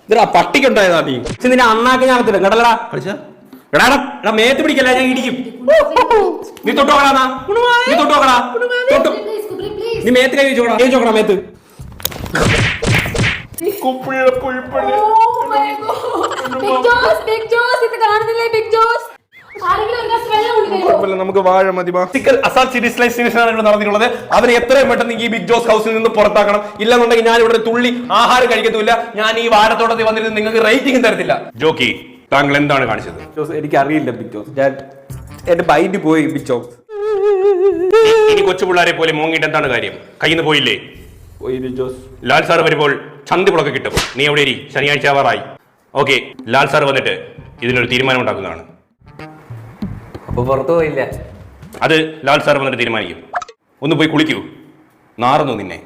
ഇതാ പട്ടിക്കുണ്ടായതാ നീ. പക്ഷെ നിന്നെ അണ്ണാക്ക് ഞാൻ അകത്തില്ല കേട്ടല്ലടാ. എടാ മേത്ത് പിടിക്കല്ല, ഞാൻ ഇടിക്കും. നീ തൊട്ടോക്കടാ, നീ തൊട്ടോക്കടാ, നീ മേത്ത് കൈ ചോക്കടാ മേത്ത്. നമുക്ക് വാഴ മതി. നടന്നിട്ടുള്ളത് അവനെ എത്രയും പെട്ടെന്ന് ഈ ബിഗ് ജോസ് ഹൗസിൽ നിന്ന് പുറത്താക്കണം. ഇല്ലെന്നുണ്ടെങ്കിൽ ഞാൻ ഇവിടെ തുള്ളി ആഹാരം കഴിക്കത്തില്ല. ഞാൻ ഈ വാഴത്തോട്ടത്തിൽ വന്നിരുന്ന് നിങ്ങൾക്ക് റേറ്റിംഗ് തരത്തില്ല. ജോക്കി, താങ്കൾ എന്താണ് കാണിച്ചത്? എനിക്ക് അറിയില്ല ബിഗ് ജോസ്, ഞാൻ എന്റെ ബൈൻഡ് പോയി ബിഗ് ജോസ്. ഇനി കൊച്ചു പിള്ളേരെ പോലെ മോങ്ങിട്ട് എന്താണ് കാര്യം? കയ്യിൽ നിന്ന് പോയില്ലേ? പോയി ബിഗ് ജോസ്. ലാൽ സാർ വരുമ്പോൾ ചന്തിപ്പുളൊക്കെ കിട്ടും. നീ എവിടെ ഇരി, ശനിയാഴ്ച ആവാറായി. ഓക്കെ, ലാൽ സാർ വന്നിട്ട് ഇതിനൊരു തീരുമാനം ഉണ്ടാക്കുന്നതാണ്. അപ്പൊ പുറത്തു പോയില്ല. അത് ലാൽ സാർ വന്നിട്ട് തീരുമാനിക്കും. ഒന്ന് പോയി കുളിക്കൂ, നാറുന്നു നിന്നെ.